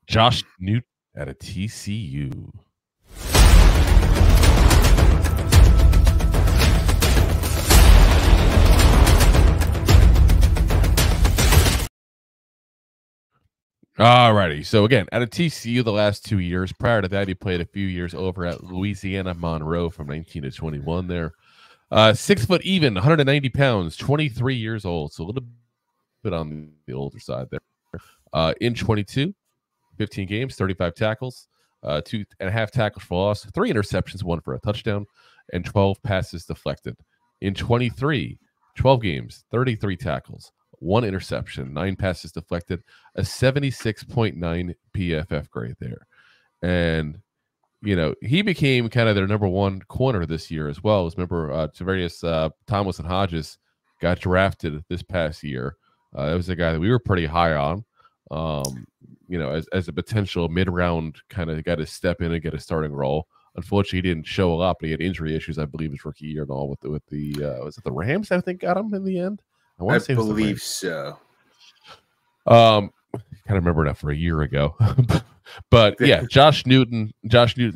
Josh Newton out of TCU. Alrighty. So again, out of TCU the last 2 years. Prior to that, he played a few years over at Louisiana-Monroe from 19 to 21 there. 6 foot even, 190 pounds, 23 years old. So a little bit on the older side there. In 22, 15 games, 35 tackles, 2.5 tackles for loss, 3 interceptions, 1 for a touchdown, and 12 passes deflected. In 23, 12 games, 33 tackles, 1 interception, 9 passes deflected, a 76.9 PFF grade there. And, you know, he became kind of their number 1 corner this year as well. Remember, Tavarius Thomas and Hodges got drafted this past year. That was a guy that we were pretty high on, you know, as a potential mid-round kind of guy to step in and get a starting role. Unfortunately, he didn't show up. He had injury issues, I believe, his rookie year and all with the was it the Rams? I think got him in the end. I believe so. Kind of remember that for a year ago, but yeah, Josh Newton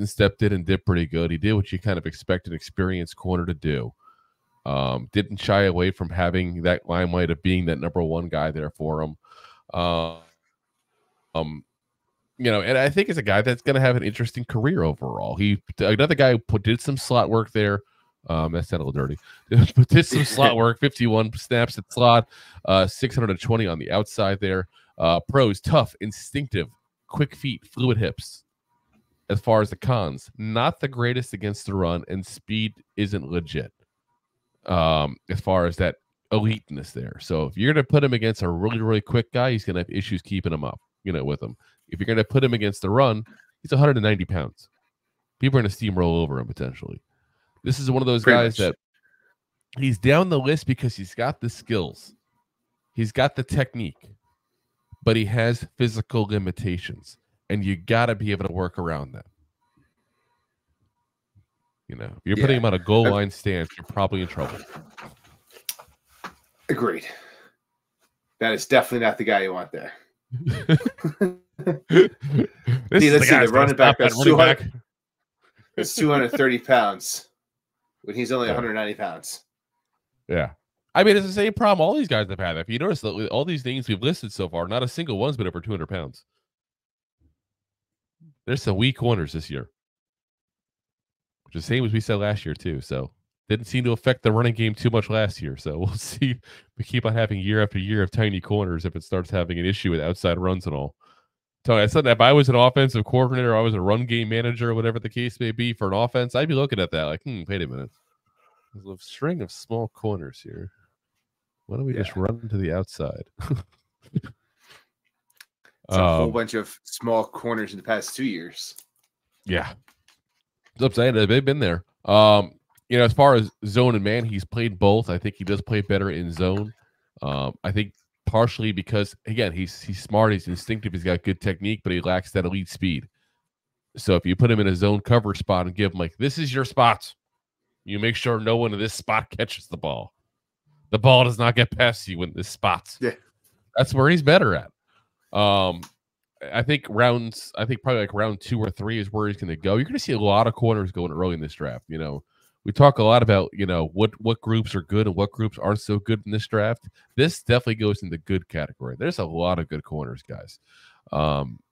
stepped in and did pretty good. He did what you kind of expect an experienced corner to do. Didn't shy away from having that limelight of being that number 1 guy there for him. You know, and I think it's a guy that's going to have an interesting career overall. Another guy who did some slot work there. That's a little dirty. Did some slot work, 51 snaps at slot, 620 on the outside there. Pros, tough, instinctive, quick feet, fluid hips. As far as the cons, not the greatest against the run, and speed isn't legit. As far as that eliteness there. So if you're going to put him against a really, really quick guy, he's going to have issues keeping him up, you know, with him. If you're going to put him against the run, he's 190 pounds. People are going to steamroll over him potentially. This is one of those guys that he's down the list because he's got the skills. He's got the technique, but he has physical limitations, and you got to be able to work around them. You know, if you're putting him on a goal line stance, you're probably in trouble. Agreed. That is definitely not the guy you want there. Let's see the running back that's 230 pounds when he's only 190 pounds. Yeah. I mean, it's the same problem all these guys have had. If you notice, all these names we've listed so far, not a single one's been over 200 pounds. There's some weak corners this year, which is the same as we said last year, too. So, didn't seem to affect the running game too much last year. So, we'll see. We keep on having year after year of tiny corners if it starts having an issue with outside runs and all. I said that if I was an offensive coordinator, or I was a run game manager, or whatever the case may be for an offense, I'd be looking at that like, wait a minute. There's a string of small corners here. Why don't we just run to the outside? It's a whole bunch of small corners in the past 2 years. Yeah. I'm saying they've been there. You know, as far as zone and man, he's played both. I think he does play better in zone. I think partially because, again, he's smart, he's instinctive, he's got good technique, but he lacks that elite speed. So if you put him in a zone cover spot and give him like, this is your spot, you make sure no one in this spot catches the ball. The ball does not get past you in this spot. Yeah. That's where he's better at. I think probably like round 2 or 3 is where he's going to go. You're going to see a lot of corners going early in this draft. You know, we talk a lot about, you know, what groups are good and what groups aren't so good in this draft. This definitely goes in the good category. There's a lot of good corners, guys.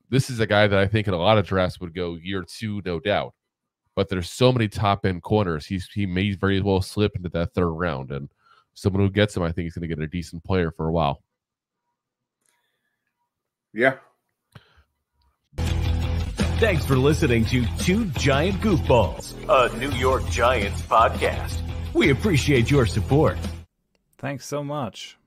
This is a guy that I think in a lot of drafts would go year 2, no doubt. But there's so many top-end corners. He may very well slip into that 3rd round. And someone who gets him, I think, is going to get a decent player for a while. Yeah. Thanks for listening to Two Giant Goofballs, a New York Giants podcast. We appreciate your support. Thanks so much.